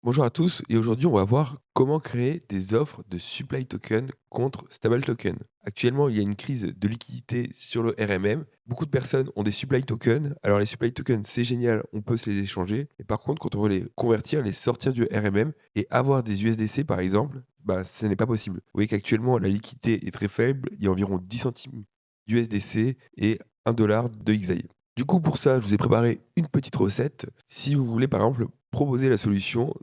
Bonjour à tous et aujourd'hui on va voir comment créer des offres de supply token contre stable token. Actuellement il y a une crise de liquidité sur le RMM. Beaucoup de personnes ont des supply tokens. Alors les supply tokens c'est génial, on peut se les échanger. Et par contre quand on veut les convertir, les sortir du RMM et avoir des USDC par exemple, bah ce n'est pas possible. Vous voyez qu'actuellement la liquidité est très faible, il y a environ 10 centimes d'USDC et 1 dollar de XAI. Du coup, pour ça, je vous ai préparé une petite recette. Si vous voulez, par exemple, proposer la solution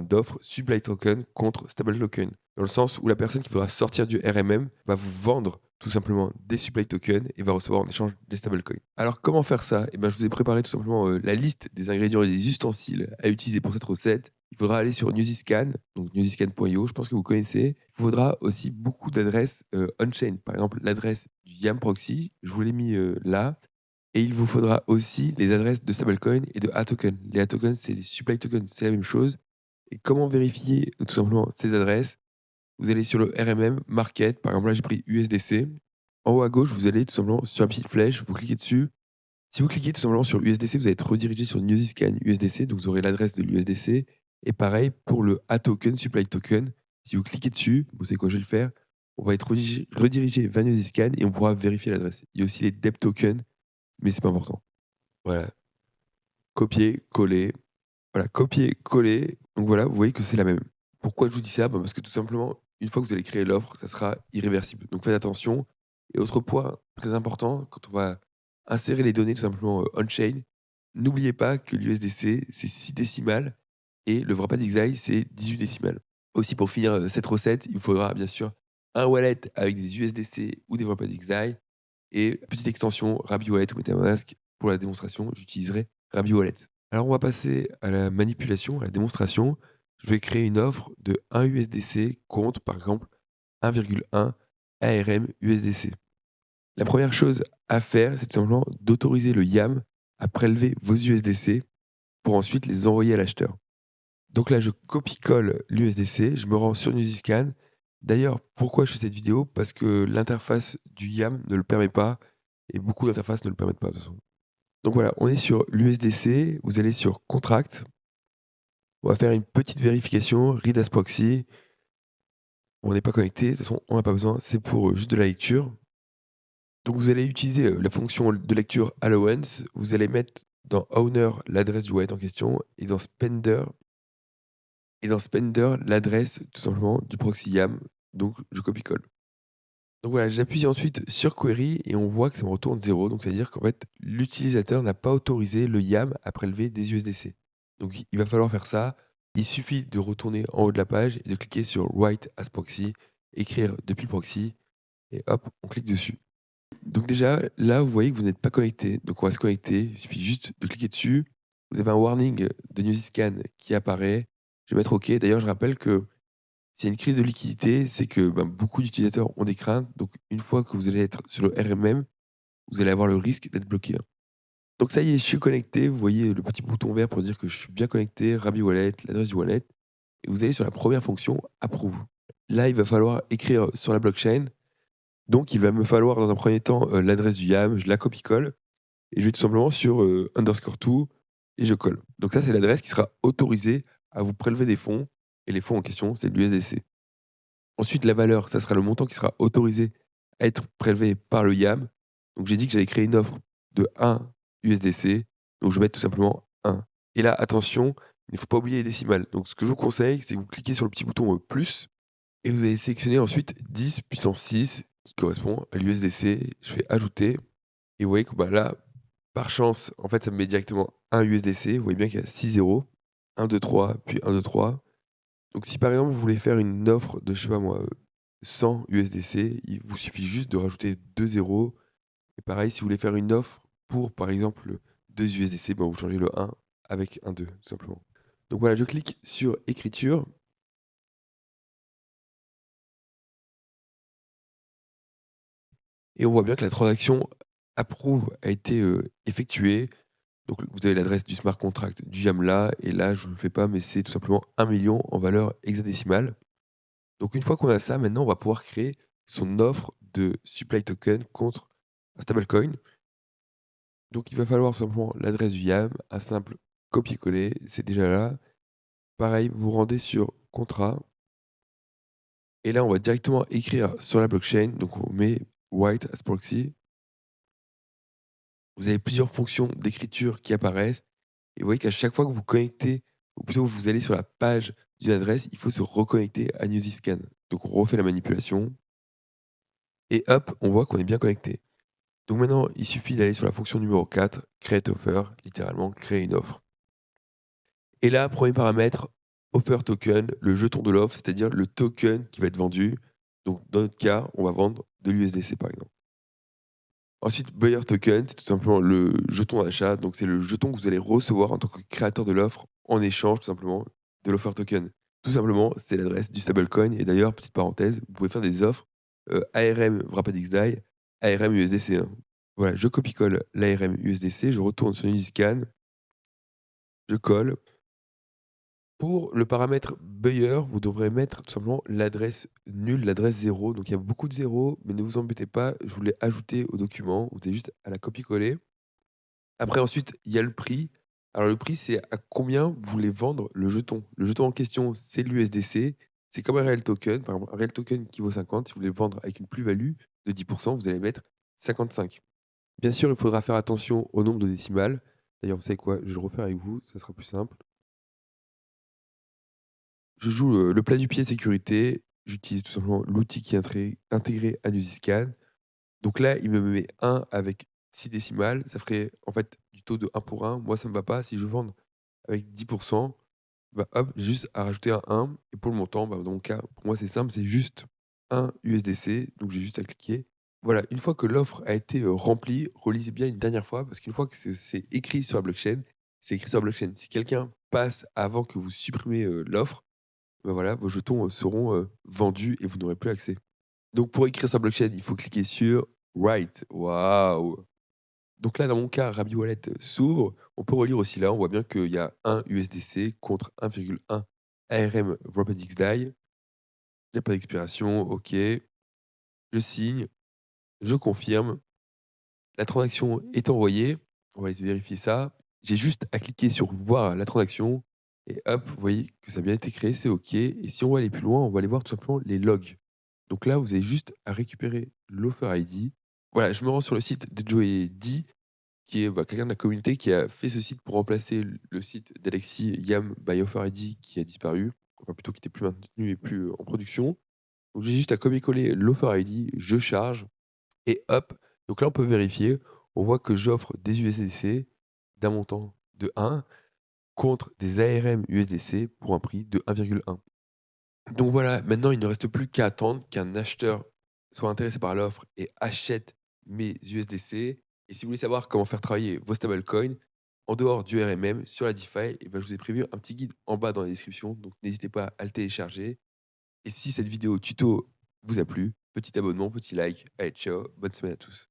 d'offre supply token contre stable token. Dans le sens où la personne qui voudra sortir du RMM va vous vendre tout simplement des supply tokens et va recevoir en échange des stablecoins. Alors comment faire ça? Je vous ai préparé tout simplement la liste des ingrédients et des ustensiles à utiliser pour cette recette. Il faudra aller sur Newsyscan, donc newsyscan.io, je pense que vous connaissez. Il faudra aussi beaucoup d'adresses on-chain. Par exemple, l'adresse du YAM Proxy, je vous l'ai mis là. Et il vous faudra aussi les adresses de stablecoin et de A-token. Les A-tokens, c'est les supply tokens, c'est la même chose. Et comment vérifier tout simplement ces adresses? Vous allez sur le RMM Market, par exemple là j'ai pris USDC. En haut à gauche, vous allez tout simplement sur la petite flèche, vous cliquez dessus. Si vous cliquez tout simplement sur USDC, vous allez être redirigé sur Newsyscan USDC, donc vous aurez l'adresse de l'USDC. Et pareil pour le A-token, supply token. Si vous cliquez dessus, vous savez quoi, je vais le faire. On va être redirigé vers Newsyscan et on pourra vérifier l'adresse. Il y a aussi les DEP tokens, mais c'est pas important. Voilà, copier, coller. Voilà, copier, coller. Donc voilà, vous voyez que c'est la même. Pourquoi je vous dis ça? Parce que tout simplement, une fois que vous allez créer l'offre, ça sera irréversible. Donc faites attention. Et autre point très important, quand on va insérer les données tout simplement on-chain, n'oubliez pas que l'USDC, c'est 6 décimales et le vrai XAI, c'est 18 décimales. Aussi, pour finir cette recette, il vous faudra bien sûr un wallet avec des USDC ou des vrais XAI et petite extension Rabi Wallet ou MetaMask. Pour la démonstration, j'utiliserai Rabi Wallet. Alors on va passer à la manipulation, à la démonstration. Je vais créer une offre de 1 USDC contre, par exemple, 1,1 ARM USDC. La première chose à faire, c'est tout simplement d'autoriser le YAM à prélever vos USDC pour ensuite les envoyer à l'acheteur. Donc là, je copie-colle l'USDC, je me rends sur Newsyscan. D'ailleurs, pourquoi je fais cette vidéo? Parce que l'interface du YAM ne le permet pas et beaucoup d'interfaces ne le permettent pas de toute façon. Donc voilà, on est sur l'USDC, vous allez sur Contract, on va faire une petite vérification, read as proxy. On n'est pas connecté, de toute façon, on n'a pas besoin, c'est pour juste de la lecture. Donc vous allez utiliser la fonction de lecture allowance, vous allez mettre dans owner l'adresse du wallet en question et dans spender l'adresse tout simplement du proxy YAM. Donc je copie-colle. Donc voilà, j'appuie ensuite sur query et on voit que ça me retourne 0. Donc ça veut dire qu'en fait, l'utilisateur n'a pas autorisé le YAM à prélever des USDC. Donc il va falloir faire ça. Il suffit de retourner en haut de la page et de cliquer sur Write as proxy, écrire depuis le proxy, et hop, on clique dessus. Donc déjà, là, vous voyez que vous n'êtes pas connecté. Donc on va se connecter. Il suffit juste de cliquer dessus. Vous avez un warning de Newsyscan qui apparaît. Je vais mettre OK. D'ailleurs, je rappelle que s'il y a une crise de liquidité, c'est que beaucoup d'utilisateurs ont des craintes. Donc une fois que vous allez être sur le RMM, vous allez avoir le risque d'être bloqué, hein. Donc ça y est, je suis connecté. Vous voyez le petit bouton vert pour dire que je suis bien connecté, Rabi Wallet, l'adresse du wallet. Et vous allez sur la première fonction, Approve. Là, il va falloir écrire sur la blockchain. Donc, il va me falloir dans un premier temps l'adresse du YAM, je la copie-colle et je vais tout simplement sur underscore tout et je colle. Donc ça, c'est l'adresse qui sera autorisée à vous prélever des fonds et les fonds en question, c'est de l'USDC. Ensuite, la valeur, ça sera le montant qui sera autorisé à être prélevé par le YAM. Donc j'ai dit que j'allais créer une offre de 1 USDC, donc je vais mettre tout simplement 1. Et là, attention, il ne faut pas oublier les décimales. Donc ce que je vous conseille, c'est que vous cliquez sur le petit bouton plus et vous allez sélectionner ensuite 10 puissance 6 qui correspond à l'USDC. Je fais ajouter et vous voyez que là, par chance, en fait, ça me met directement un USDC. Vous voyez bien qu'il y a 6 zéros, 1, 2, 3, puis 1, 2, 3. Donc si par exemple vous voulez faire une offre de, je sais pas moi, 100 USDC, il vous suffit juste de rajouter 2 zéros. Et pareil, si vous voulez faire une offre pour par exemple 2 USDC, vous changez le 1 avec un 2, tout simplement. Donc voilà, je clique sur écriture. Et on voit bien que la transaction approve a été effectuée. Donc vous avez l'adresse du smart contract du YAML et là, je ne le fais pas, mais c'est tout simplement 1 million en valeur hexadécimale. Donc une fois qu'on a ça, maintenant, on va pouvoir créer son offre de supply token contre un stablecoin. Donc il va falloir simplement l'adresse du YAM, un simple copier-coller, c'est déjà là. Pareil, vous vous rendez sur contrat et là, on va directement écrire sur la blockchain. Donc on met White as proxy. Vous avez plusieurs fonctions d'écriture qui apparaissent et vous voyez qu'à chaque fois que vous connectez ou plutôt vous allez sur la page d'une adresse, il faut se reconnecter à Newsyscan. Donc on refait la manipulation et hop, on voit qu'on est bien connecté. Donc maintenant, il suffit d'aller sur la fonction numéro 4, Create Offer, littéralement créer une offre. Et là, premier paramètre, Offer Token, le jeton de l'offre, c'est-à-dire le token qui va être vendu. Donc dans notre cas, on va vendre de l'USDC par exemple. Ensuite, Buyer Token, c'est tout simplement le jeton d'achat. Donc c'est le jeton que vous allez recevoir en tant que créateur de l'offre en échange tout simplement de l'Offer Token. Tout simplement, c'est l'adresse du stablecoin. Et d'ailleurs, petite parenthèse, vous pouvez faire des offres ARM Wrapped XDAI, ARM USDC. Hein. Voilà, je copie-colle l'ARM USDC, je retourne sur Uniscan, je colle. Pour le paramètre buyer, vous devrez mettre tout simplement l'adresse nulle, l'adresse 0. Donc il y a beaucoup de zéros, mais ne vous embêtez pas, je vous l'ai ajouté au document. Vous avez juste à la copier-coller. Après, ensuite, il y a le prix. Alors le prix, c'est à combien vous voulez vendre le jeton. Le jeton en question, c'est de l'USDC. C'est comme un réel token. Par exemple, un réel token qui vaut 50. Si vous voulez le vendre avec une plus-value de 10%, vous allez mettre 55. Bien sûr, il faudra faire attention au nombre de décimales. D'ailleurs, vous savez quoi? Je vais le refaire avec vous, ça sera plus simple. Je joue, le plat du pied sécurité. J'utilise tout simplement l'outil qui est intégré à Nusiscan. Donc là, il me met 1 avec 6 décimales. Ça ferait en fait du taux de 1 pour 1. Moi, ça me va pas. Si je veux vendre avec 10, bah, hop, j'ai juste à rajouter un 1 et pour le montant, bah, dans mon cas, pour moi, c'est simple, c'est juste 1 USDC. Donc j'ai juste à cliquer. Voilà, une fois que l'offre a été, remplie, relisez bien une dernière fois parce qu'une fois que c'est écrit sur la blockchain, c'est écrit sur la blockchain. Si quelqu'un passe avant que vous supprimez, l'offre, bah, voilà, vos jetons, seront, vendus et vous n'aurez plus accès. Donc pour écrire sur blockchain, il faut cliquer sur Write. Waouh! Donc là, dans mon cas, Rabi Wallet s'ouvre. On peut relire aussi là, on voit bien qu'il y a 1 USDC contre 1,1 ARM Wrapped XDAI. Il n'y a pas d'expiration, OK. Je signe, je confirme. La transaction est envoyée. On va essayer de vérifier ça. J'ai juste à cliquer sur voir la transaction et hop, vous voyez que ça a bien été créé, c'est OK. Et si on va aller plus loin, on va aller voir tout simplement les logs. Donc là, vous avez juste à récupérer l'Offer ID. Voilà, je me rends sur le site de Joey D, qui est quelqu'un de la communauté qui a fait ce site pour remplacer le site d'Alexis Yam by Offer ID qui a disparu, enfin plutôt qui n'était plus maintenu et plus en production. Donc j'ai juste à copier-coller l'Offer ID, je charge et hop. Donc là, on peut vérifier. On voit que j'offre des USDC d'un montant de 1 contre des ARM USDC pour un prix de 1,1. Donc voilà, maintenant il ne reste plus qu'à attendre qu'un acheteur soit intéressé par l'offre et achète mes USDC. Et si vous voulez savoir comment faire travailler vos stablecoins en dehors du RMM sur la DeFi, et ben, je vous ai prévu un petit guide en bas dans la description. Donc n'hésitez pas à le télécharger. Et si cette vidéo tuto vous a plu, petit abonnement, petit like. Allez, ciao, bonne semaine à tous.